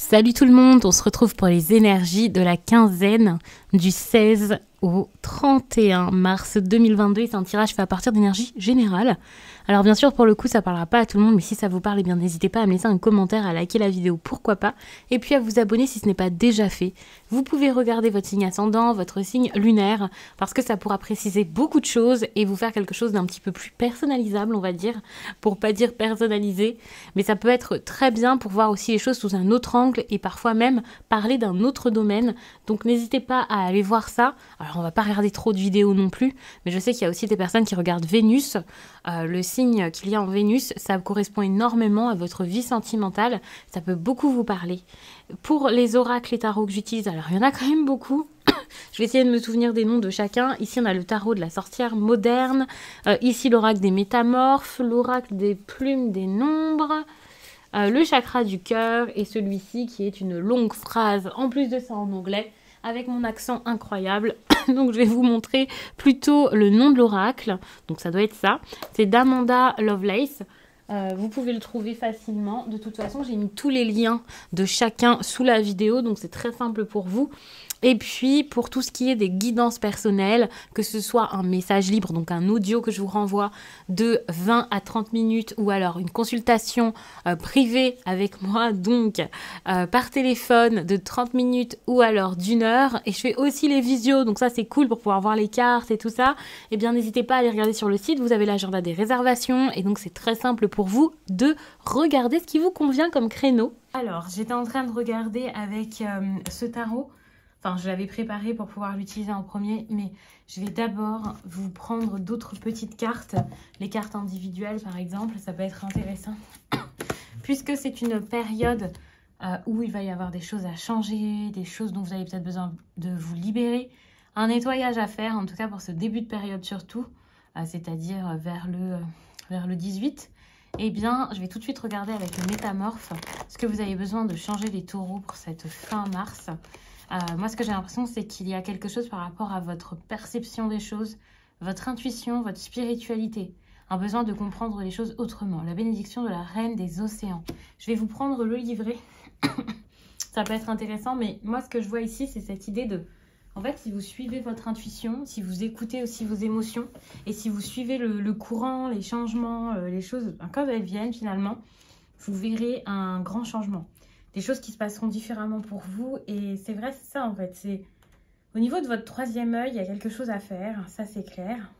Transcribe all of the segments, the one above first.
Salut tout le monde, on se retrouve pour les énergies de la quinzaine du 16 au 31 mars 2022. C'est un tirage fait à partir d'énergie générale. Alors bien sûr, pour le coup, ça parlera pas à tout le monde, mais si ça vous parle, eh bien n'hésitez pas à me laisser un commentaire, à liker la vidéo, pourquoi pas, et puis à vous abonner si ce n'est pas déjà fait. Vous pouvez regarder votre signe ascendant, votre signe lunaire, parce que ça pourra préciser beaucoup de choses et vous faire quelque chose d'un petit peu plus personnalisable, on va dire, pour pas dire personnalisé, mais ça peut être très bien pour voir aussi les choses sous un autre angle et parfois même parler d'un autre domaine. Donc n'hésitez pas à aller voir ça. Alors on va pas regarder trop de vidéos non plus, mais je sais qu'il y a aussi des personnes qui regardent Vénus. Le signe qu'il y a en Vénus, ça correspond énormément à votre vie sentimentale. Ça peut beaucoup vous parler. Pour les oracles et tarots que j'utilise, alors il y en a quand même beaucoup. Je vais essayer de me souvenir des noms de chacun. Ici, on a le tarot de la sorcière moderne. Ici, l'oracle des métamorphes, l'oracle des plumes des nombres, le chakra du cœur et celui-ci qui est une longue phrase, en plus de ça en anglais, avec mon accent incroyable. Donc je vais vous montrer plutôt le nom de l'oracle. Donc ça doit être ça. C'est d'Amanda Lovelace. Vous pouvez le trouver facilement. De toute façon, j'ai mis tous les liens de chacun sous la vidéo. Donc c'est très simple pour vous. Et puis, pour tout ce qui est des guidances personnelles, que ce soit un message libre, donc un audio que je vous renvoie de 20 à 30 minutes, ou alors une consultation privée avec moi, donc par téléphone de 30 minutes ou alors d'1 heure. Et je fais aussi les visios, donc ça c'est cool pour pouvoir voir les cartes et tout ça. Eh bien, n'hésitez pas à aller regarder sur le site, vous avez l'agenda des réservations, et donc c'est très simple pour vous de regarder ce qui vous convient comme créneau. Alors, j'étais en train de regarder avec ce tarot. Enfin, je l'avais préparé pour pouvoir l'utiliser en premier, mais je vais d'abord vous prendre d'autres petites cartes. Les cartes individuelles, par exemple, ça peut être intéressant. Puisque c'est une période où il va y avoir des choses à changer, des choses dont vous avez peut-être besoin de vous libérer. Un nettoyage à faire, en tout cas pour ce début de période surtout, c'est-à-dire vers le 18. Eh bien, je vais tout de suite regarder avec le métamorphe ce que vous avez besoin de changer les taureaux pour cette fin mars. Moi, ce que j'ai l'impression, c'est qu'il y a quelque chose par rapport à votre perception des choses, votre intuition, votre spiritualité. Un besoin de comprendre les choses autrement. La bénédiction de la reine des océans. Je vais vous prendre le livret. Ça peut être intéressant, mais moi, ce que je vois ici, c'est cette idée de... En fait, si vous suivez votre intuition, si vous écoutez aussi vos émotions, et si vous suivez le courant, les changements, les choses comme elles viennent finalement, vous verrez un grand changement. Des choses qui se passeront différemment pour vous. Et c'est vrai, c'est ça en fait. C'est au niveau de votre troisième œil, il y a quelque chose à faire. Ça, c'est clair.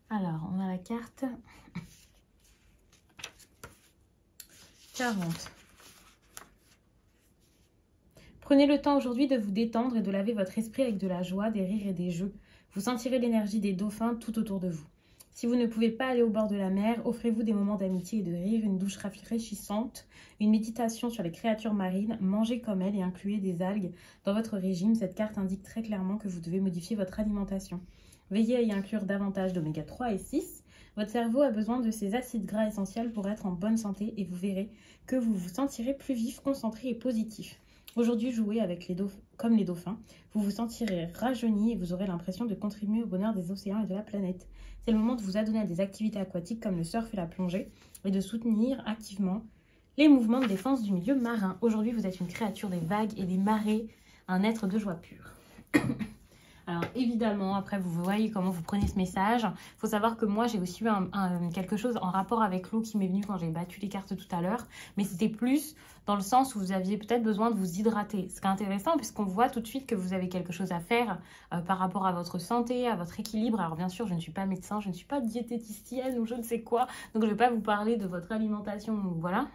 Alors, on a la carte 40. Prenez le temps aujourd'hui de vous détendre et de laver votre esprit avec de la joie, des rires et des jeux. Vous sentirez l'énergie des dauphins tout autour de vous. Si vous ne pouvez pas aller au bord de la mer, offrez-vous des moments d'amitié et de rire, une douche rafraîchissante, une méditation sur les créatures marines, mangez comme elles et incluez des algues dans votre régime. Cette carte indique très clairement que vous devez modifier votre alimentation. Veillez à y inclure davantage d'oméga 3 et 6. Votre cerveau a besoin de ces acides gras essentiels pour être en bonne santé et vous verrez que vous vous sentirez plus vif, concentré et positif. Aujourd'hui, jouez avec comme les dauphins. Vous vous sentirez rajeuni et vous aurez l'impression de contribuer au bonheur des océans et de la planète. C'est le moment de vous adonner à des activités aquatiques comme le surf et la plongée et de soutenir activement les mouvements de défense du milieu marin. Aujourd'hui, vous êtes une créature des vagues et des marées, un être de joie pure. Alors évidemment, après vous voyez comment vous prenez ce message. Il faut savoir que moi j'ai aussi eu quelque chose en rapport avec l'eau qui m'est venu quand j'ai battu les cartes tout à l'heure. Mais c'était plus dans le sens où vous aviez peut-être besoin de vous hydrater. Ce qui est intéressant puisqu'on voit tout de suite que vous avez quelque chose à faire par rapport à votre santé, à votre équilibre. Alors bien sûr, je ne suis pas médecin, je ne suis pas diététicienne ou je ne sais quoi. Donc je ne vais pas vous parler de votre alimentation, voilà.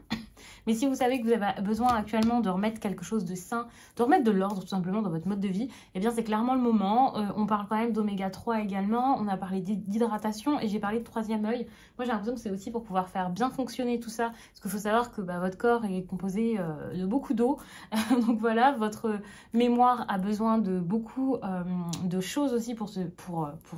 Mais si vous savez que vous avez besoin actuellement de remettre quelque chose de sain, de remettre de l'ordre tout simplement dans votre mode de vie, eh bien c'est clairement le moment. On parle quand même d'oméga 3 également, on a parlé d'hydratation et j'ai parlé de troisième œil. Moi j'ai l'impression que c'est aussi pour pouvoir faire bien fonctionner tout ça, parce qu'il faut savoir que votre corps est composé de beaucoup d'eau. Donc voilà, votre mémoire a besoin de beaucoup de choses aussi pour se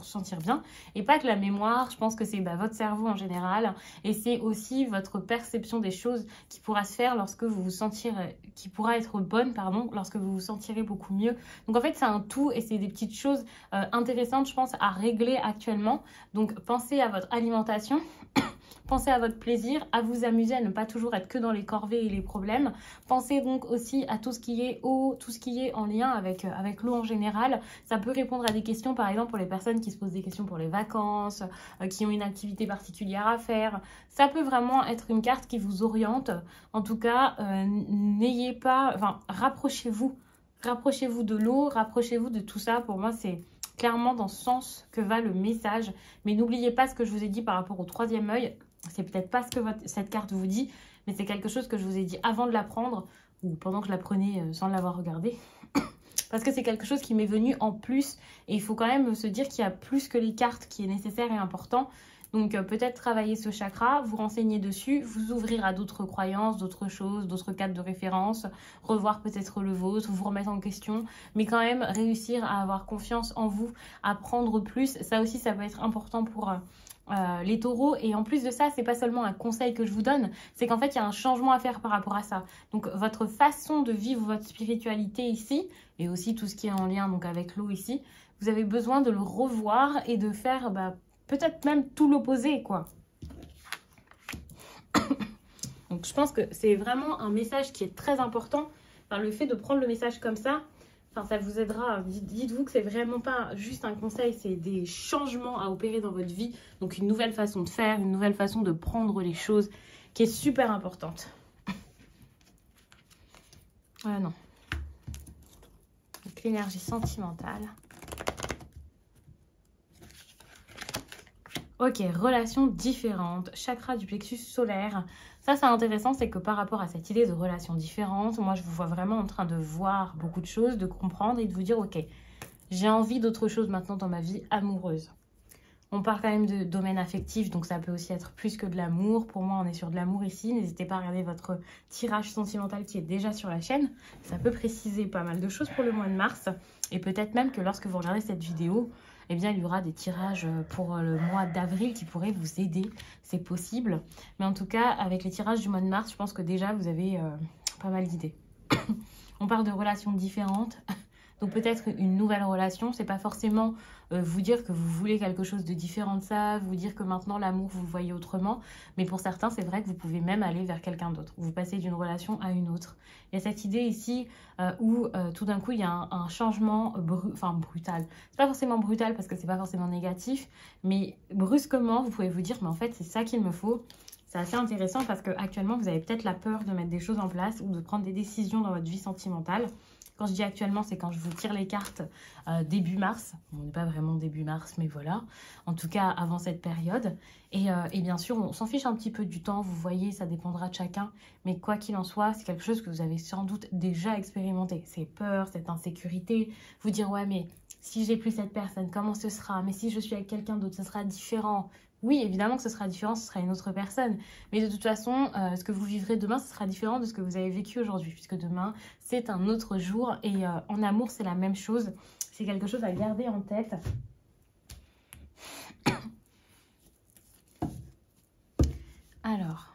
sentir bien. Et pas que la mémoire, je pense que c'est votre cerveau en général, et c'est aussi votre perception des choses qui pourra se faire lorsque vous vous sentirez, qui pourra être bonne, pardon, lorsque vous vous sentirez beaucoup mieux. Donc en fait, c'est un tout et c'est des petites choses intéressantes, je pense, à régler actuellement. Donc pensez à votre alimentation. Pensez à votre plaisir, à vous amuser, à ne pas toujours être que dans les corvées et les problèmes. Pensez donc aussi à tout ce qui est eau, tout ce qui est en lien avec l'eau en général. Ça peut répondre à des questions, par exemple, pour les personnes qui se posent des questions pour les vacances, qui ont une activité particulière à faire. Ça peut vraiment être une carte qui vous oriente. En tout cas, n'ayez pas... Enfin, rapprochez-vous. Rapprochez-vous de l'eau, rapprochez-vous de tout ça. Pour moi, c'est clairement dans ce sens que va le message. Mais n'oubliez pas ce que je vous ai dit par rapport au troisième œil. C'est peut-être pas ce que cette carte vous dit, mais c'est quelque chose que je vous ai dit avant de la prendre ou pendant que je la prenais sans l'avoir regardée. Parce que c'est quelque chose qui m'est venu en plus. Et il faut quand même se dire qu'il y a plus que les cartes qui est nécessaire et important. Donc peut-être travailler ce chakra, vous renseigner dessus, vous ouvrir à d'autres croyances, d'autres choses, d'autres cadres de référence, revoir peut-être le vôtre, vous remettre en question, mais quand même réussir à avoir confiance en vous, à prendre plus. Ça aussi, ça peut être important pour les taureaux. Et en plus de ça, c'est pas seulement un conseil que je vous donne, c'est qu'en fait, il y a un changement à faire par rapport à ça. Donc votre façon de vivre votre spiritualité ici, et aussi tout ce qui est en lien donc avec l'eau ici, vous avez besoin de le revoir et de faire... peut-être même tout l'opposé, quoi. Donc, je pense que c'est vraiment un message qui est très important. Enfin, le fait de prendre le message comme ça, enfin, ça vous aidera. Dites-vous que c'est vraiment pas juste un conseil, c'est des changements à opérer dans votre vie. Donc, une nouvelle façon de faire, une nouvelle façon de prendre les choses qui est super importante. Non. Donc, l'énergie sentimentale. Ok, relations différentes, chakra du plexus solaire. Ça, c'est intéressant, c'est que par rapport à cette idée de relations différentes, moi, je vous vois vraiment en train de voir beaucoup de choses, de comprendre et de vous dire, ok, j'ai envie d'autre chose maintenant dans ma vie amoureuse. On parle quand même de domaine affectif, donc ça peut aussi être plus que de l'amour. Pour moi, on est sur de l'amour ici. N'hésitez pas à regarder votre tirage sentimental qui est déjà sur la chaîne. Ça peut préciser pas mal de choses pour le mois de mars. Et peut-être même que lorsque vous regardez cette vidéo, eh bien, il y aura des tirages pour le mois d'avril qui pourraient vous aider. C'est possible. Mais en tout cas, avec les tirages du mois de mars, je pense que déjà, vous avez pas mal d'idées. On parle de relations différentes. Donc peut-être une nouvelle relation, c'est pas forcément vous dire que vous voulez quelque chose de différent de ça, vous dire que maintenant l'amour vous le voyez autrement, mais pour certains c'est vrai que vous pouvez même aller vers quelqu'un d'autre, vous passez d'une relation à une autre. Il y a cette idée ici où tout d'un coup il y a un changement brutal. C'est pas forcément brutal parce que c'est pas forcément négatif, mais brusquement vous pouvez vous dire mais en fait c'est ça qu'il me faut. C'est assez intéressant parce que actuellement vous avez peut-être la peur de mettre des choses en place ou de prendre des décisions dans votre vie sentimentale. Quand je dis actuellement, c'est quand je vous tire les cartes début mars. On n'est pas vraiment début mars, mais voilà. En tout cas, avant cette période. Et bien sûr, on s'en fiche un petit peu du temps. Vous voyez, ça dépendra de chacun. Mais quoi qu'il en soit, c'est quelque chose que vous avez sans doute déjà expérimenté. Ces peurs, cette insécurité. Vous dire, ouais, mais si j'ai plus cette personne, comment ce sera? Mais si je suis avec quelqu'un d'autre, ce sera différent. Oui, évidemment que ce sera différent, ce sera une autre personne. Mais de toute façon, ce que vous vivrez demain, ce sera différent de ce que vous avez vécu aujourd'hui. Puisque demain, c'est un autre jour. Et en amour, c'est la même chose. C'est quelque chose à garder en tête. Alors.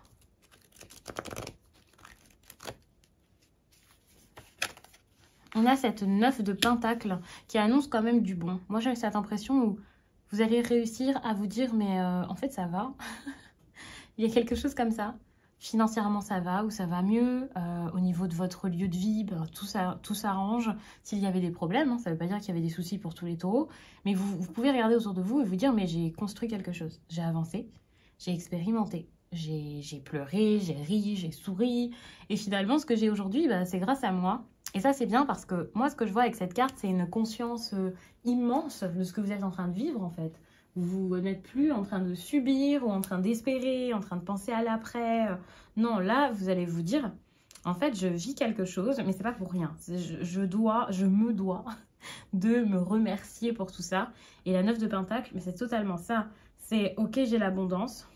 On a cette 9 de Pentacle qui annonce quand même du bon. Moi, j'ai cette impression où vous allez réussir à vous dire, mais en fait, ça va. Il y a quelque chose comme ça. Financièrement, ça va ou ça va mieux. Au niveau de votre lieu de vie, ben, tout s'arrange. S'il y avait des problèmes, hein, ça ne veut pas dire qu'il y avait des soucis pour tous les taureaux. Mais vous pouvez regarder autour de vous et vous dire, mais j'ai construit quelque chose. J'ai avancé, j'ai expérimenté. J'ai pleuré, j'ai ri, j'ai souri. Et finalement, ce que j'ai aujourd'hui, bah, c'est grâce à moi. Et ça, c'est bien parce que moi, ce que je vois avec cette carte, c'est une conscience immense de ce que vous êtes en train de vivre, en fait. Vous n'êtes plus en train de subir ou en train d'espérer, en train de penser à l'après. Non, là, vous allez vous dire, en fait, je vis quelque chose, mais c'est pas pour rien. Je me dois de me remercier pour tout ça. Et la 9 de Pentacle, mais c'est totalement ça. C'est, ok, j'ai l'abondance.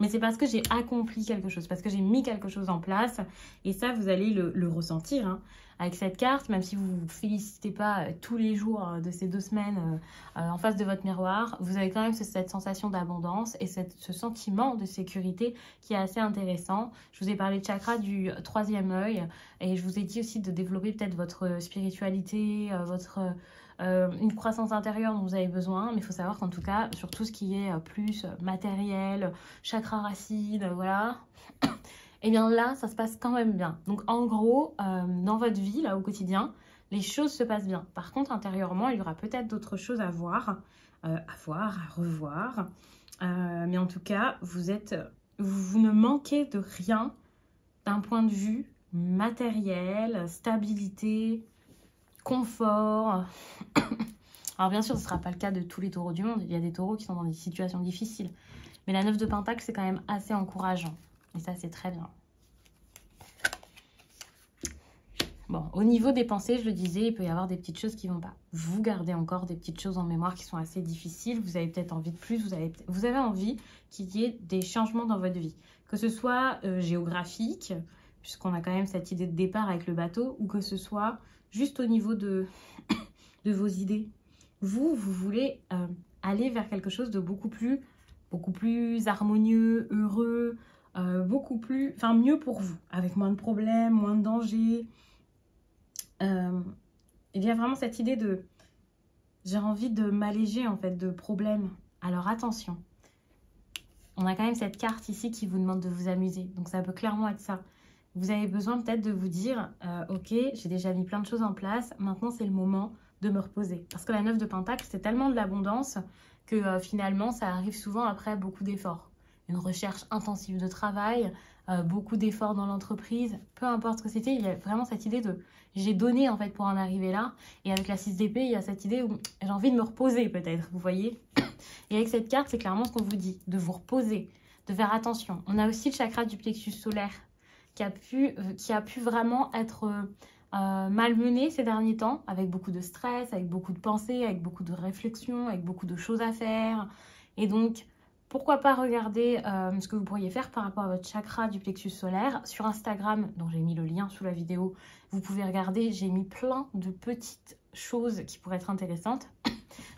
Mais c'est parce que j'ai accompli quelque chose, parce que j'ai mis quelque chose en place. Et ça, vous allez le ressentir hein, avec cette carte, même si vous ne vous félicitez pas tous les jours de ces 2 semaines en face de votre miroir. Vous avez quand même cette sensation d'abondance et ce sentiment de sécurité qui est assez intéressant. Je vous ai parlé de chakra du 3e œil et je vous ai dit aussi de développer peut-être votre spiritualité, votre une croissance intérieure dont vous avez besoin, mais il faut savoir qu'en tout cas, sur tout ce qui est plus matériel, chakra racine, voilà, et bien là, ça se passe quand même bien. Donc en gros, dans votre vie, là, au quotidien, les choses se passent bien. Par contre, intérieurement, il y aura peut-être d'autres choses à voir, à revoir. Mais en tout cas, vous ne manquez de rien d'un point de vue matériel, stabilité, confort. Alors bien sûr, ce ne sera pas le cas de tous les taureaux du monde. Il y a des taureaux qui sont dans des situations difficiles. Mais la 9 de Pentacle, c'est quand même assez encourageant. Et ça, c'est très bien. Bon, au niveau des pensées, je le disais, il peut y avoir des petites choses qui ne vont pas. Vous gardez encore des petites choses en mémoire qui sont assez difficiles. Vous avez peut-être envie de plus. Vous avez envie qu'il y ait des changements dans votre vie. Que ce soit géographique, puisqu'on a quand même cette idée de départ avec le bateau, ou que ce soit juste au niveau de vos idées. Vous voulez aller vers quelque chose de beaucoup plus harmonieux, heureux, mieux pour vous, avec moins de problèmes, moins de dangers. Il y a vraiment cette idée de j'ai envie de m'alléger en fait de problèmes. Alors attention, on a quand même cette carte ici qui vous demande de vous amuser, donc ça peut clairement être ça. Vous avez besoin peut-être de vous dire ok, j'ai déjà mis plein de choses en place, maintenant c'est le moment de me reposer. Parce que la 9 de Pentacle, c'est tellement de l'abondance que finalement ça arrive souvent après beaucoup d'efforts. Une recherche intensive de travail, beaucoup d'efforts dans l'entreprise, peu importe ce que c'était, il y a vraiment cette idée de j'ai donné en fait pour en arriver là. Et avec la 6 d'épée, il y a cette idée où j'ai envie de me reposer peut-être, vous voyez. Et avec cette carte, c'est clairement ce qu'on vous dit, de vous reposer, de faire attention. On a aussi le chakra du plexus solaire qui a pu vraiment être malmené ces derniers temps, avec beaucoup de stress, avec beaucoup de pensées, avec beaucoup de réflexions, avec beaucoup de choses à faire. Et donc, pourquoi pas regarder ce que vous pourriez faire par rapport à votre chakra du plexus solaire sur Instagram, dont j'ai mis le lien sous la vidéo. Vous pouvez regarder, j'ai mis plein de petites choses qui pourraient être intéressantes.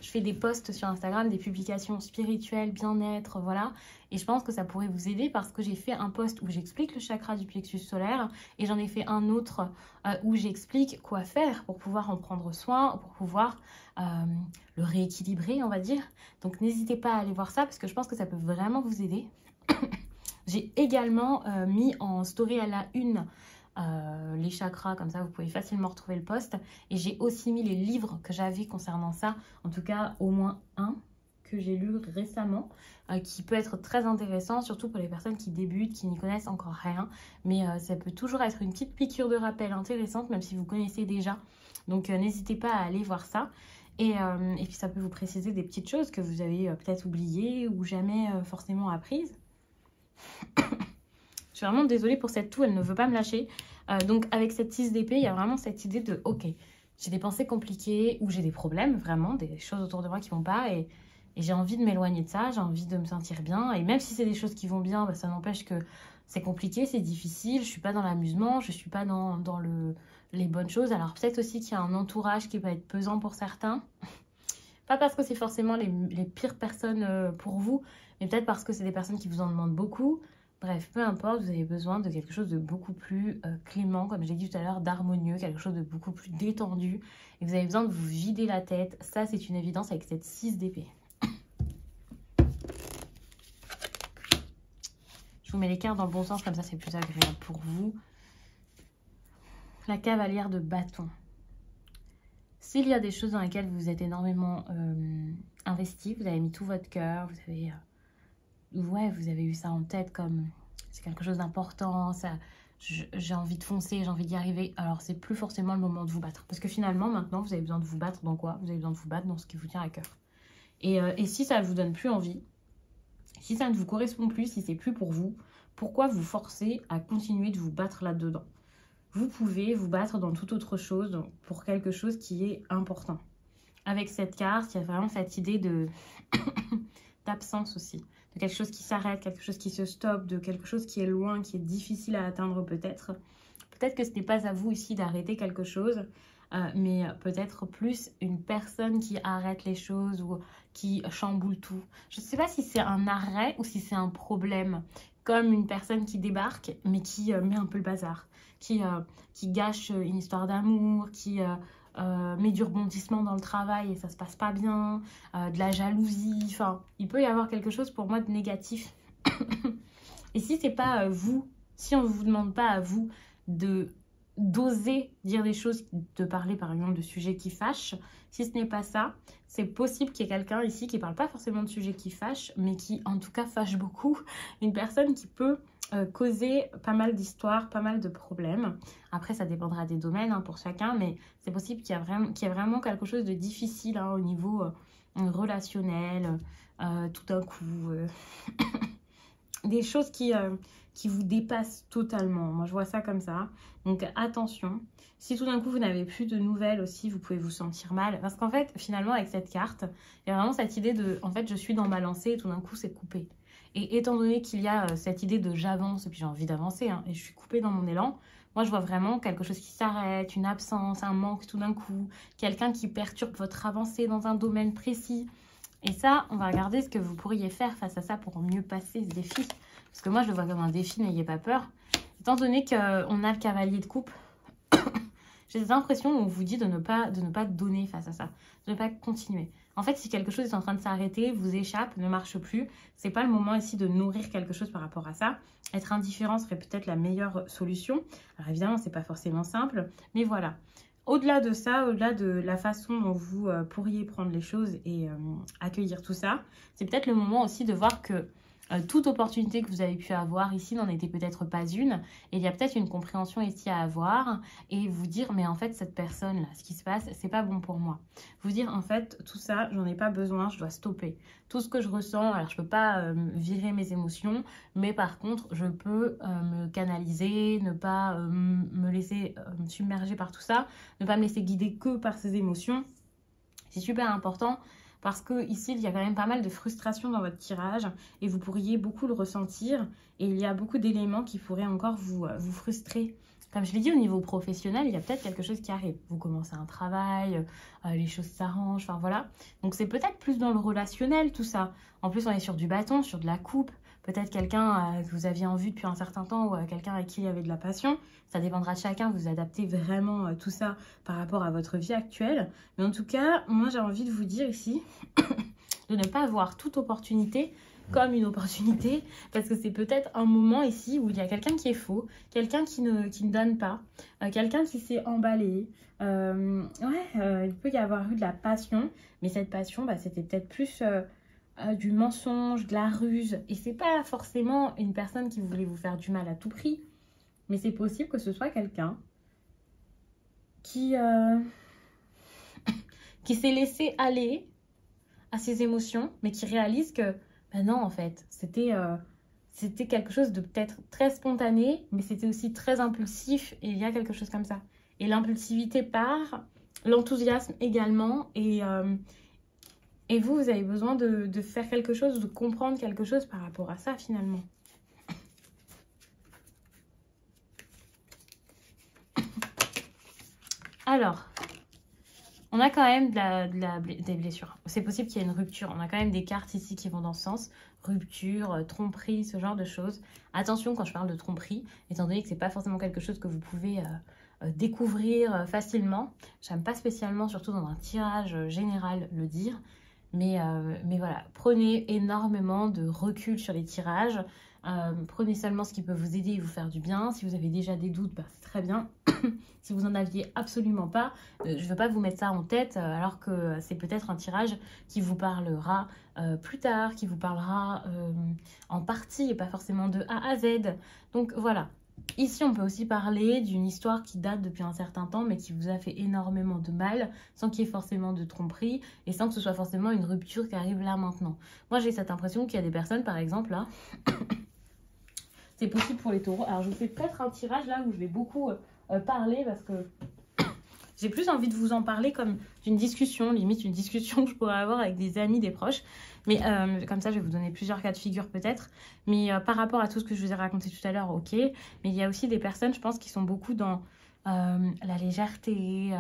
Je fais des posts sur Instagram, des publications spirituelles, bien-être, voilà. Et je pense que ça pourrait vous aider parce que j'ai fait un post où j'explique le chakra du plexus solaire et j'en ai fait un autre où j'explique quoi faire pour pouvoir en prendre soin, pour pouvoir le rééquilibrer, on va dire. Donc n'hésitez pas à aller voir ça parce que je pense que ça peut vraiment vous aider. J'ai également mis en story à la une les chakras, comme ça vous pouvez facilement retrouver le post. Et j'ai aussi mis les livres que j'avais concernant ça, en tout cas au moins un que j'ai lu récemment, qui peut être très intéressant, surtout pour les personnes qui débutent, qui n'y connaissent encore rien. Mais ça peut toujours être une petite piqûre de rappel intéressante, même si vous connaissez déjà. Donc n'hésitez pas à aller voir ça. Et puis ça peut vous préciser des petites choses que vous avez peut-être oubliées ou jamais forcément apprises. Je suis vraiment désolée pour cette toux, elle ne veut pas me lâcher. Donc avec cette 6 d'épée, il y a vraiment cette idée de ok, j'ai des pensées compliquées ou j'ai des problèmes, vraiment, des choses autour de moi qui vont pas et j'ai envie de m'éloigner de ça, j'ai envie de me sentir bien. Et même si c'est des choses qui vont bien, bah, ça n'empêche que c'est compliqué, c'est difficile, je suis pas dans l'amusement, je suis pas dans les bonnes choses. Alors peut-être aussi qu'il y a un entourage qui peut être pesant pour certains. Pas parce que c'est forcément les pires personnes pour vous, mais peut-être parce que c'est des personnes qui vous en demandent beaucoup. Bref, peu importe, vous avez besoin de quelque chose de beaucoup plus clément, comme j'ai dit tout à l'heure, d'harmonieux, quelque chose de beaucoup plus détendu. Et vous avez besoin de vous vider la tête. Ça, c'est une évidence avec cette 6 d'épée. Je vous mets les cartes dans le bon sens, comme ça c'est plus agréable pour vous. La cavalière de bâton. S'il y a des choses dans lesquelles vous êtes énormément investi, vous avez mis tout votre cœur, vous avez eu ça en tête comme c'est quelque chose d'important, j'ai envie de foncer, j'ai envie d'y arriver. Alors c'est plus forcément le moment de vous battre. Parce que finalement, maintenant, vous avez besoin de vous battre dans quoi? Vous avez besoin de vous battre dans ce qui vous tient à cœur. Et si ça ne vous donne plus envie, si ça ne vous correspond plus, si c'est plus pour vous, pourquoi vous forcer à continuer de vous battre là-dedans? Vous pouvez vous battre dans toute autre chose, pour quelque chose qui est important. Avec cette carte, il y a vraiment cette idée d'absence aussi. De quelque chose qui s'arrête, quelque chose qui se stoppe, de quelque chose qui est loin, qui est difficile à atteindre peut-être. Peut-être que ce n'est pas à vous ici d'arrêter quelque chose, mais peut-être plus une personne qui arrête les choses ou qui chamboule tout. Je ne sais pas si c'est un arrêt ou si c'est un problème. Comme une personne qui débarque, mais qui met un peu le bazar. Qui gâche une histoire d'amour, qui met du rebondissement dans le travail et ça se passe pas bien, de la jalousie, enfin, il peut y avoir quelque chose pour moi de négatif. Et si c'est pas vous, si on ne vous demande pas à vous d'oser dire des choses, de parler par exemple de sujets qui fâchent, si ce n'est pas ça, c'est possible qu'il y ait quelqu'un ici qui ne parle pas forcément de sujets qui fâchent, mais qui en tout cas fâche beaucoup, une personne qui peut causer pas mal d'histoires, pas mal de problèmes. Après, ça dépendra des domaines hein, pour chacun, mais c'est possible qu'il y ait vraiment quelque chose de difficile hein, au niveau relationnel, tout d'un coup, des choses qui vous dépassent totalement. Moi, je vois ça comme ça. Donc, attention. Si tout d'un coup, vous n'avez plus de nouvelles aussi, vous pouvez vous sentir mal. Parce qu'en fait, finalement, avec cette carte, il y a vraiment cette idée de, en fait, je suis dans ma lancée et tout d'un coup, c'est coupé. Et étant donné qu'il y a cette idée de j'avance et puis j'ai envie d'avancer hein, et je suis coupée dans mon élan, moi, je vois vraiment quelque chose qui s'arrête, une absence, un manque tout d'un coup, quelqu'un qui perturbe votre avancée dans un domaine précis. Et ça, on va regarder ce que vous pourriez faire face à ça pour mieux passer ce défi. Parce que moi, je le vois comme un défi, n'ayez pas peur. Étant donné qu'on a le cavalier de coupe, j'ai des impressions où on vous dit de ne pas donner face à ça, de ne pas continuer. En fait, si quelque chose est en train de s'arrêter, vous échappe, ne marche plus, c'est pas le moment ici de nourrir quelque chose par rapport à ça. Être indifférent serait peut-être la meilleure solution. Alors évidemment, c'est pas forcément simple, mais voilà. Au-delà de ça, au-delà de la façon dont vous pourriez prendre les choses et accueillir tout ça, c'est peut-être le moment aussi de voir que toute opportunité que vous avez pu avoir ici n'en était peut-être pas une. Et il y a peut-être une compréhension ici à avoir et vous dire, mais en fait, cette personne-là, ce qui se passe, c'est pas bon pour moi. Vous dire, en fait, tout ça, j'en ai pas besoin, je dois stopper. Tout ce que je ressens, alors je peux pas virer mes émotions, mais par contre, je peux me canaliser, ne pas me laisser submerger par tout ça, ne pas me laisser guider que par ces émotions. C'est super important. Parce que ici, il y a quand même pas mal de frustration dans votre tirage et vous pourriez beaucoup le ressentir. Et il y a beaucoup d'éléments qui pourraient encore vous frustrer. Comme je l'ai dit, au niveau professionnel, il y a peut-être quelque chose qui arrive. Vous commencez un travail, les choses s'arrangent, enfin voilà. Donc c'est peut-être plus dans le relationnel tout ça. En plus, on est sur du bâton, sur de la coupe. Peut-être quelqu'un que vous aviez en vue depuis un certain temps ou quelqu'un avec qui il y avait de la passion. Ça dépendra de chacun, vous adaptez vraiment tout ça par rapport à votre vie actuelle. Mais en tout cas, moi j'ai envie de vous dire ici de ne pas voir toute opportunité comme une opportunité, parce que c'est peut-être un moment ici où il y a quelqu'un qui est faux, quelqu'un qui ne donne pas, quelqu'un qui s'est emballé. Il peut y avoir eu de la passion, mais cette passion, c'était peut-être plus du mensonge, de la ruse. Et c'est pas forcément une personne qui voulait vous faire du mal à tout prix, mais c'est possible que ce soit quelqu'un qui s'est laissé aller à ses émotions, mais qui réalise que ben non, en fait, c'était quelque chose de peut-être très spontané, mais c'était aussi très impulsif, et il y a quelque chose comme ça. Et l'impulsivité part, l'enthousiasme également, et vous avez besoin de faire quelque chose, de comprendre quelque chose par rapport à ça, finalement. Alors, on a quand même des blessures. C'est possible qu'il y ait une rupture. On a quand même des cartes ici qui vont dans ce sens. Rupture, tromperie, ce genre de choses. Attention quand je parle de tromperie, étant donné que c'est pas forcément quelque chose que vous pouvez découvrir facilement. J'aime pas spécialement, surtout dans un tirage général, le dire. Mais voilà, prenez énormément de recul sur les tirages. Prenez seulement ce qui peut vous aider et vous faire du bien. Si vous avez déjà des doutes, c'est très bien. Si vous n'en aviez absolument pas, je ne veux pas vous mettre ça en tête alors que c'est peut-être un tirage qui vous parlera plus tard, qui vous parlera en partie et pas forcément de A à Z. Donc voilà. Ici, on peut aussi parler d'une histoire qui date depuis un certain temps, mais qui vous a fait énormément de mal, sans qu'il y ait forcément de tromperie, et sans que ce soit forcément une rupture qui arrive là maintenant. Moi, j'ai cette impression qu'il y a des personnes, par exemple, là, c'est possible pour les taureaux. Alors, je vous fais peut-être un tirage là où je vais beaucoup parler, parce que j'ai plus envie de vous en parler comme d'une discussion, limite une discussion que je pourrais avoir avec des amis, des proches. Mais comme ça, je vais vous donner plusieurs cas de figure peut-être. Mais par rapport à tout ce que je vous ai raconté tout à l'heure, ok. Mais il y a aussi des personnes, je pense, qui sont beaucoup dans la légèreté,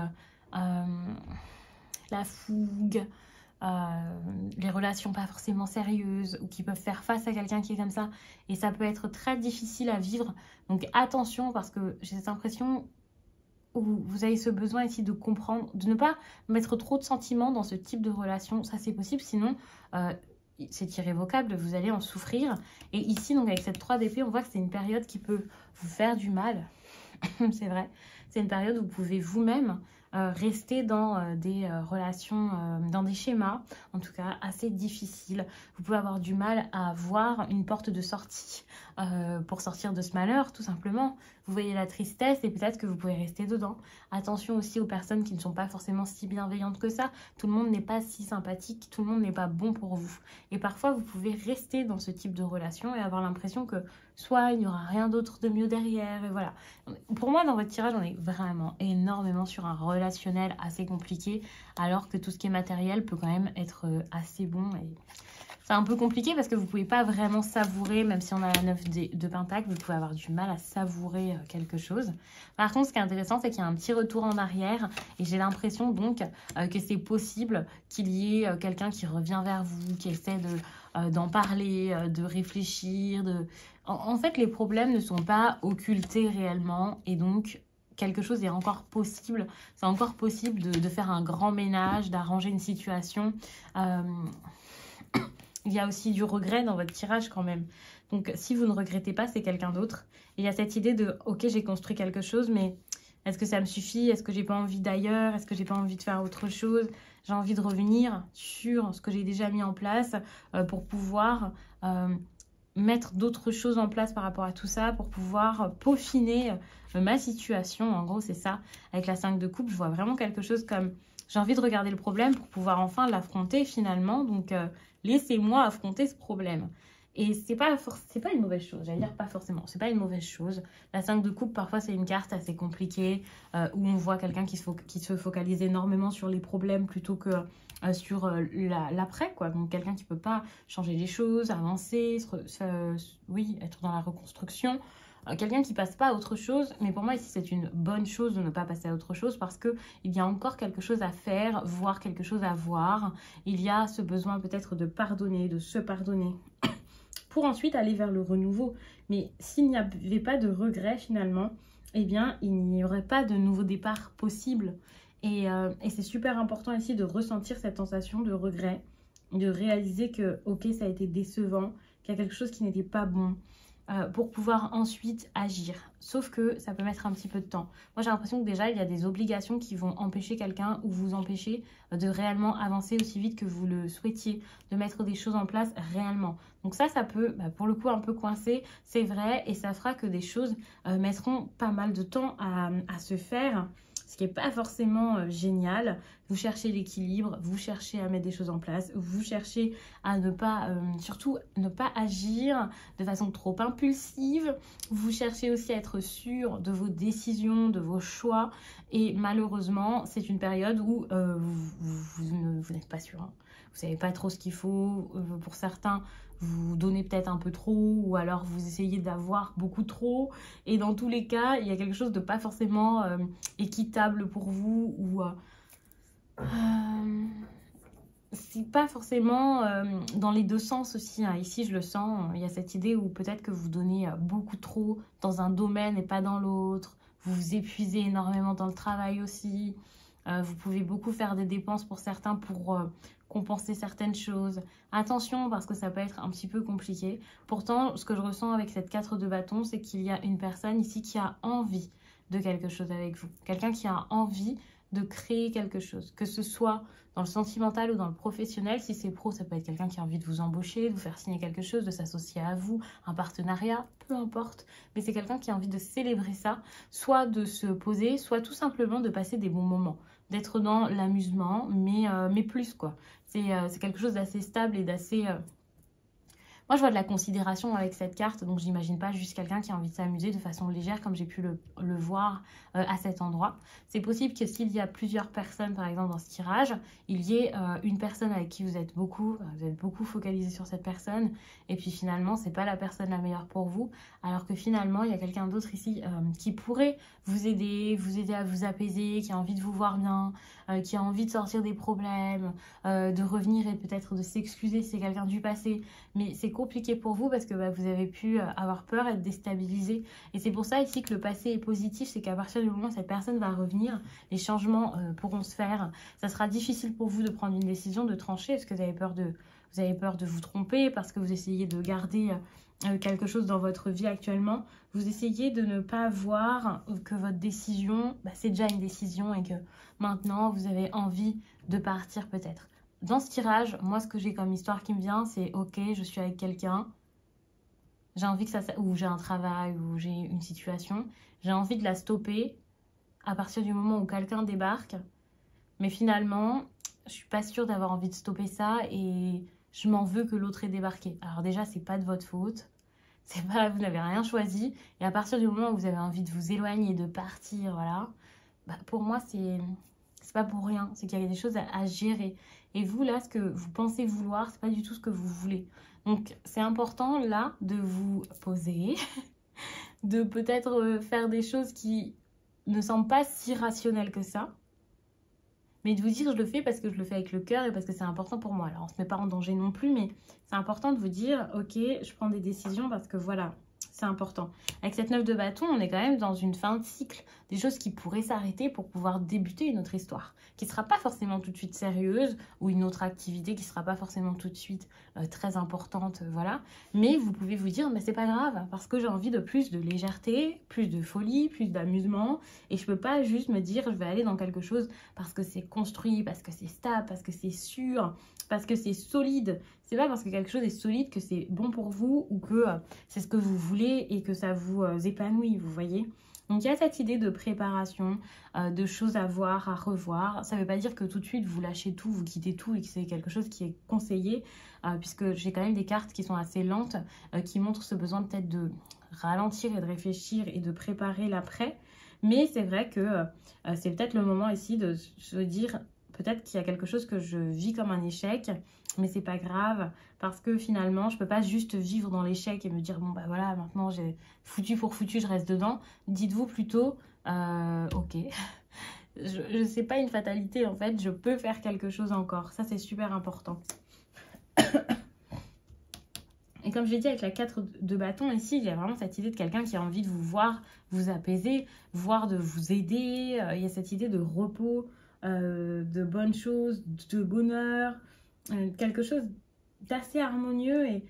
la fougue, les relations pas forcément sérieuses ou qui peuvent faire face à quelqu'un qui est comme ça. Et ça peut être très difficile à vivre. Donc attention parce que j'ai cette impression où vous avez ce besoin ici de comprendre, de ne pas mettre trop de sentiments dans ce type de relation. Ça, c'est possible, sinon c'est irrévocable, vous allez en souffrir. Et ici, donc avec cette 3 d'épée, on voit que c'est une période qui peut vous faire du mal. C'est vrai, c'est une période où vous pouvez vous-même rester dans des relations, dans des schémas, en tout cas assez difficiles. Vous pouvez avoir du mal à avoir une porte de sortie pour sortir de ce malheur, tout simplement. Vous voyez la tristesse et peut-être que vous pouvez rester dedans. Attention aussi aux personnes qui ne sont pas forcément si bienveillantes que ça. Tout le monde n'est pas si sympathique, tout le monde n'est pas bon pour vous. Et parfois, vous pouvez rester dans ce type de relation et avoir l'impression que soit il n'y aura rien d'autre de mieux derrière, et voilà. Pour moi, dans votre tirage, on est vraiment énormément sur un relationnel assez compliqué, alors que tout ce qui est matériel peut quand même être assez bon. Et c'est un peu compliqué parce que vous ne pouvez pas vraiment savourer, même si on a la 9 de Pentacle, vous pouvez avoir du mal à savourer quelque chose. Par contre, ce qui est intéressant, c'est qu'il y a un petit retour en arrière, et j'ai l'impression donc que c'est possible qu'il y ait quelqu'un qui revient vers vous, qui essaie d'en parler, de réfléchir. En fait, les problèmes ne sont pas occultés réellement, et donc quelque chose est encore possible. C'est encore possible de faire un grand ménage, d'arranger une situation. Il y a aussi du regret dans votre tirage quand même. Donc, si vous ne regrettez pas, c'est quelqu'un d'autre. Il y a cette idée de « Ok, j'ai construit quelque chose, mais est-ce que ça me suffit? Est-ce que j'ai pas envie d'ailleurs? Est-ce que j'ai pas envie de faire autre chose? J'ai envie de revenir sur ce que j'ai déjà mis en place pour pouvoir mettre d'autres choses en place par rapport à tout ça, pour pouvoir peaufiner ma situation. » En gros, c'est ça. Avec la 5 de coupe, je vois vraiment quelque chose comme j'ai envie de regarder le problème pour pouvoir enfin l'affronter finalement. Donc, laissez-moi affronter ce problème. Et c'est pas une mauvaise chose. J'allais dire pas forcément. C'est pas une mauvaise chose. La 5 de coupe, parfois, c'est une carte assez compliquée où on voit quelqu'un qui se focalise énormément sur les problèmes plutôt que sur l'après, quoi. Donc, quelqu'un qui peut pas changer les choses, avancer, oui, être dans la reconstruction. Quelqu'un qui passe pas à autre chose, mais pour moi ici c'est une bonne chose de ne pas passer à autre chose parce que il y a encore quelque chose à faire, voire quelque chose à voir. Il y a ce besoin peut-être de pardonner, de se pardonner pour ensuite aller vers le renouveau. Mais s'il n'y avait pas de regret finalement, eh bien il n'y aurait pas de nouveau départ possible. Et c'est super important ici de ressentir cette sensation de regret, de réaliser que ok, ça a été décevant, qu'il y a quelque chose qui n'était pas bon. Pour pouvoir ensuite agir. Sauf que ça peut mettre un petit peu de temps. Moi, j'ai l'impression que déjà, il y a des obligations qui vont empêcher quelqu'un ou vous empêcher de réellement avancer aussi vite que vous le souhaitiez, de mettre des choses en place réellement. Donc ça peut, pour le coup, un peu coincer, c'est vrai, et ça fera que des choses mettront pas mal de temps à se faire. Ce qui n'est pas forcément génial. Vous cherchez l'équilibre, vous cherchez à mettre des choses en place, vous cherchez à ne pas, surtout ne pas agir de façon trop impulsive. Vous cherchez aussi à être sûr de vos décisions, de vos choix. Et malheureusement, c'est une période où vous n'êtes pas sûr. Hein. Vous savez pas trop ce qu'il faut. Pour certains, vous donnez peut-être un peu trop ou alors vous essayez d'avoir beaucoup trop. Et dans tous les cas, il y a quelque chose de pas forcément équitable pour vous ou c'est pas forcément dans les deux sens aussi. Hein. Ici, je le sens, il y a cette idée où peut-être que vous donnez beaucoup trop dans un domaine et pas dans l'autre. Vous vous épuisez énormément dans le travail aussi. Vous pouvez beaucoup faire des dépenses pour certains pour compenser certaines choses. Attention parce que ça peut être un petit peu compliqué. Pourtant, ce que je ressens avec cette 4 de bâton, c'est qu'il y a une personne ici qui a envie de quelque chose avec vous. Quelqu'un qui a envie de créer quelque chose. Que ce soit dans le sentimental ou dans le professionnel. Si c'est pro, ça peut être quelqu'un qui a envie de vous embaucher, de vous faire signer quelque chose, de s'associer à vous, un partenariat, peu importe. Mais c'est quelqu'un qui a envie de célébrer ça, soit de se poser, soit tout simplement de passer des bons moments. D'être dans l'amusement, mais plus quoi. C'est quelque chose d'assez stable et d'assez... Moi, je vois de la considération avec cette carte, donc j'imagine pas juste quelqu'un qui a envie de s'amuser de façon légère comme j'ai pu le voir à cet endroit. C'est possible que s'il y a plusieurs personnes, par exemple, dans ce tirage, il y ait une personne avec qui vous êtes beaucoup focalisé sur cette personne, et puis finalement, c'est pas la personne la meilleure pour vous, alors que finalement, il y a quelqu'un d'autre ici qui pourrait vous aider à vous apaiser, qui a envie de vous voir bien, qui a envie de sortir des problèmes, de revenir et peut-être de s'excuser si c'est quelqu'un du passé, mais c'est compliqué pour vous parce que vous avez pu avoir peur, être déstabilisé. Et c'est pour ça ici que le passé est positif, c'est qu'à partir du moment où cette personne va revenir, les changements pourront se faire. Ça sera difficile pour vous de prendre une décision, de trancher, parce que vous avez peur de vous tromper, parce que vous essayez de garder quelque chose dans votre vie actuellement. Vous essayez de ne pas voir que votre décision, c'est déjà une décision et que maintenant vous avez envie de partir peut-être. Dans ce tirage, moi ce que j'ai comme histoire qui me vient, c'est ok, je suis avec quelqu'un, j'ai envie que ou j'ai un travail, ou j'ai une situation, j'ai envie de la stopper à partir du moment où quelqu'un débarque, mais finalement, je suis pas sûre d'avoir envie de stopper ça et je m'en veux que l'autre ait débarqué. Alors déjà, c'est pas de votre faute. C'est pas, vous n'avez rien choisi. Et à partir du moment où vous avez envie de vous éloigner, de partir, voilà, pour moi, c'est pas pour rien. C'est qu'il y a des choses à gérer. Et vous, là, ce que vous pensez vouloir, c'est pas du tout ce que vous voulez. Donc, c'est important, là, de vous poser, de peut-être faire des choses qui ne semblent pas si rationnelles que ça. Mais de vous dire, je le fais parce que je le fais avec le cœur et parce que c'est important pour moi. Alors, on se met pas en danger non plus, mais c'est important de vous dire, ok, je prends des décisions parce que voilà, c'est important. Avec cette 9 de bâton, on est quand même dans une fin de cycle. Des choses qui pourraient s'arrêter pour pouvoir débuter une autre histoire. Qui ne sera pas forcément tout de suite sérieuse ou une autre activité qui ne sera pas forcément tout de suite très importante, voilà. Mais vous pouvez vous dire, mais c'est pas grave parce que j'ai envie de plus de légèreté, plus de folie, plus d'amusement. Et je peux pas juste me dire, je vais aller dans quelque chose parce que c'est construit, parce que c'est stable, parce que c'est sûr, parce que c'est solide. C'est pas parce que quelque chose est solide que c'est bon pour vous ou que c'est ce que vous voulez et que ça vous épanouit, vous voyez. Donc il y a cette idée de préparation, de choses à voir, à revoir. Ça ne veut pas dire que tout de suite vous lâchez tout, vous quittez tout et que c'est quelque chose qui est conseillé, puisque j'ai quand même des cartes qui sont assez lentes, qui montrent ce besoin peut-être de ralentir et de réfléchir et de préparer l'après. Mais c'est vrai que c'est peut-être le moment ici de se dire, peut-être qu'il y a quelque chose que je vis comme un échec, mais c'est pas grave parce que finalement je peux pas juste vivre dans l'échec et me dire bon voilà, maintenant j'ai foutu pour foutu, je reste dedans. Dites-vous plutôt ok, je sais pas une fatalité en fait, je peux faire quelque chose encore. Ça c'est super important. Et comme je l'ai dit avec la 4 de bâton ici, il y a vraiment cette idée de quelqu'un qui a envie de vous voir, vous apaiser, voir de vous aider. Il y a cette idée de repos, de bonnes choses, de bonheur, quelque chose d'assez harmonieux. Et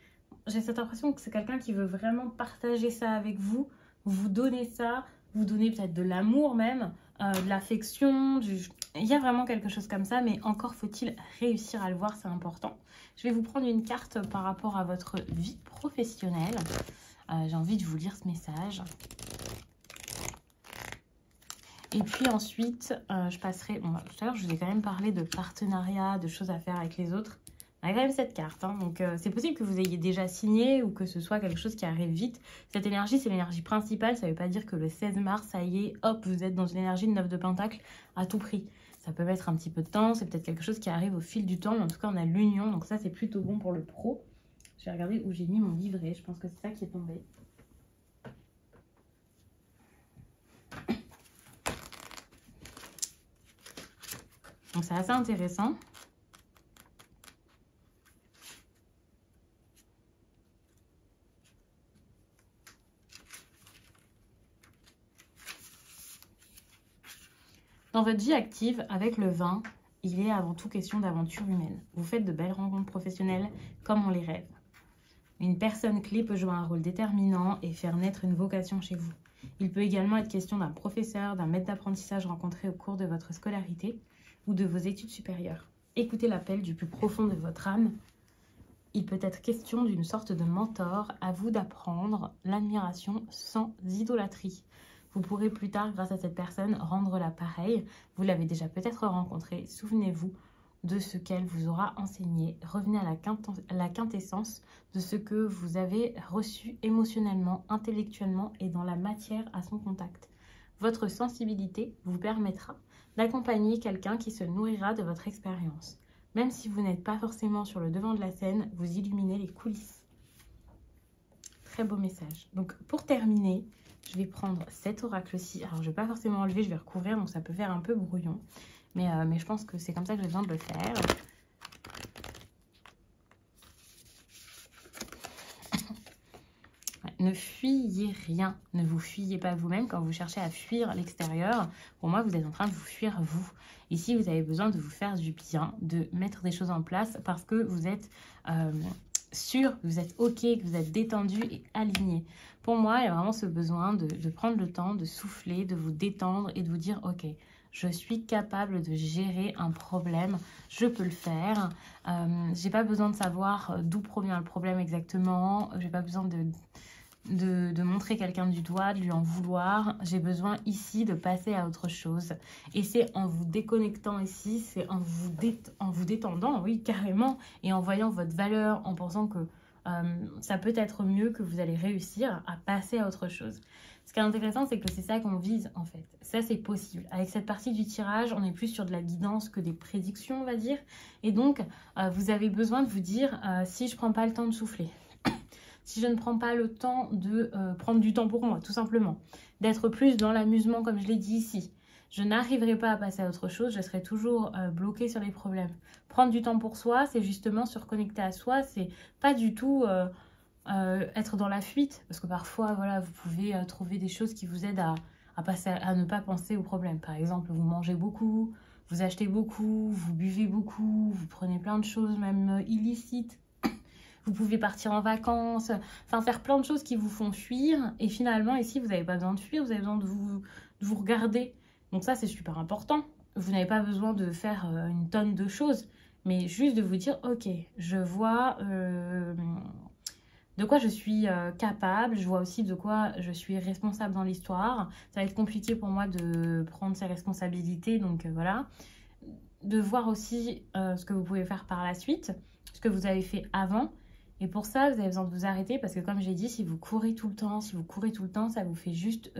j'ai cette impression que c'est quelqu'un qui veut vraiment partager ça avec vous, vous donner ça, vous donner peut-être de l'amour même, de l'affection, il y a vraiment quelque chose comme ça, mais encore faut-il réussir à le voir, c'est important. Je vais vous prendre une carte par rapport à votre vie professionnelle. J'ai envie de vous lire ce message. Et puis ensuite, je passerai... Bon, tout à l'heure, je vous ai quand même parlé de partenariat, de choses à faire avec les autres. On a quand même cette carte, hein, donc c'est possible que vous ayez déjà signé ou que ce soit quelque chose qui arrive vite. Cette énergie, c'est l'énergie principale, ça ne veut pas dire que le 16 mars, ça y est, hop, vous êtes dans une énergie de 9 de Pentacle à tout prix. Ça peut mettre un petit peu de temps, c'est peut-être quelque chose qui arrive au fil du temps, mais en tout cas, on a l'union, donc ça, c'est plutôt bon pour le pro. Je vais regarder où j'ai mis mon livret, je pense que c'est ça qui est tombé. Donc c'est assez intéressant. Dans votre vie active, avec le 20, il est avant tout question d'aventure humaine. Vous faites de belles rencontres professionnelles comme on les rêve. Une personne clé peut jouer un rôle déterminant et faire naître une vocation chez vous. Il peut également être question d'un professeur, d'un maître d'apprentissage rencontré au cours de votre scolarité ou de vos études supérieures. Écoutez l'appel du plus profond de votre âme. Il peut être question d'une sorte de mentor, à vous d'apprendre l'admiration sans idolâtrie. Vous pourrez plus tard, grâce à cette personne, rendre l'appareil. Vous l'avez déjà peut-être rencontré. Souvenez-vous de ce qu'elle vous aura enseigné. Revenez à la quintessence de ce que vous avez reçu émotionnellement, intellectuellement et dans la matière à son contact. Votre sensibilité vous permettra d'accompagner quelqu'un qui se nourrira de votre expérience. Même si vous n'êtes pas forcément sur le devant de la scène, vous illuminez les coulisses. Très beau message. Donc pour terminer, je vais prendre cet oracle-ci. Alors je ne vais pas forcément enlever, je vais recouvrir, donc ça peut faire un peu brouillon. Mais je pense que c'est comme ça que j'ai besoin de le faire. ne fuyez rien. Ne vous fuyez pas vous-même quand vous cherchez à fuir l'extérieur. Pour moi, vous êtes en train de vous fuir vous. Ici, vous avez besoin de vous faire du bien, de mettre des choses en place parce que vous êtes sûr, vous êtes OK, que vous êtes détendu et aligné. Pour moi, il y a vraiment ce besoin de prendre le temps, de souffler, de vous détendre et de vous dire OK, je suis capable de gérer un problème, je peux le faire. J'ai pas besoin de savoir d'où provient le problème exactement, j'ai pas besoin de montrer quelqu'un du doigt, de lui en vouloir. J'ai besoin ici de passer à autre chose. Et c'est en vous déconnectant ici, c'est en vous détendant, oui, carrément, et en voyant votre valeur, en pensant que ça peut être mieux, que vous allez réussir à passer à autre chose. Ce qui est intéressant, c'est que c'est ça qu'on vise, en fait. Ça, c'est possible. Avec cette partie du tirage, on est plus sur de la guidance que des prédictions, on va dire. Et donc, vous avez besoin de vous dire, si je ne prends pas le temps de souffler, si je ne prends pas le temps de prendre du temps pour moi, tout simplement, d'être plus dans l'amusement, comme je l'ai dit ici, je n'arriverai pas à passer à autre chose, je serai toujours bloquée sur les problèmes. Prendre du temps pour soi, c'est justement se reconnecter à soi, c'est pas du tout être dans la fuite, parce que parfois, voilà, vous pouvez trouver des choses qui vous aident à ne pas penser aux problèmes. Par exemple, vous mangez beaucoup, vous achetez beaucoup, vous buvez beaucoup, vous prenez plein de choses, même illicites. Vous pouvez partir en vacances, enfin faire plein de choses qui vous font fuir. Et finalement, ici, vous n'avez pas besoin de fuir, vous avez besoin de vous regarder. Donc ça, c'est super important. Vous n'avez pas besoin de faire une tonne de choses, mais juste de vous dire, ok, je vois de quoi je suis capable, je vois aussi de quoi je suis responsable dans l'histoire. Ça va être compliqué pour moi de prendre ces responsabilités, donc voilà. De voir aussi ce que vous pouvez faire par la suite, ce que vous avez fait avant. Et pour ça, vous avez besoin de vous arrêter parce que comme j'ai dit, si vous courez tout le temps, ça vous fait juste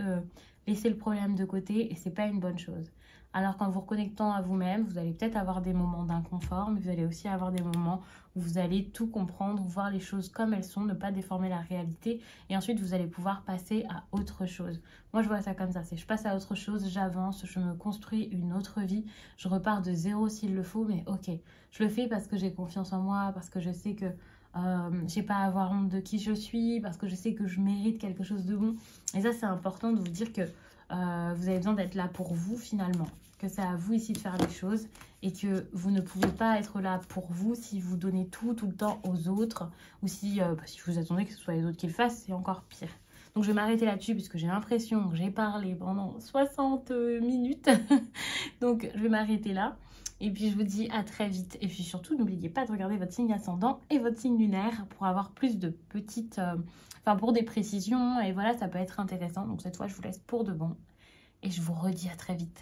laisser le problème de côté et c'est pas une bonne chose. Alors qu'en vous reconnectant à vous-même, vous allez peut-être avoir des moments d'inconfort, mais vous allez aussi avoir des moments où vous allez tout comprendre, voir les choses comme elles sont, ne pas déformer la réalité et ensuite vous allez pouvoir passer à autre chose. Moi, je vois ça comme ça, c'est je passe à autre chose, j'avance, je me construis une autre vie, je repars de zéro s'il le faut, mais ok, je le fais parce que j'ai confiance en moi, parce que je sais que j'ai pas à avoir honte de qui je suis, parce que je sais que je mérite quelque chose de bon. Et ça, c'est important de vous dire que vous avez besoin d'être là pour vous finalement, que c'est à vous ici de faire les choses et que vous ne pouvez pas être là pour vous si vous donnez tout le temps aux autres ou si vous attendez que ce soit les autres qui le fassent, c'est encore pire. Donc je vais m'arrêter là-dessus puisque j'ai l'impression que j'ai parlé pendant 60 minutes. Donc je vais m'arrêter là. Et puis je vous dis à très vite. Et puis surtout, n'oubliez pas de regarder votre signe ascendant et votre signe lunaire pour avoir plus de petites... pour des précisions. Et voilà, ça peut être intéressant. Donc cette fois, je vous laisse pour de bon. Et je vous redis à très vite.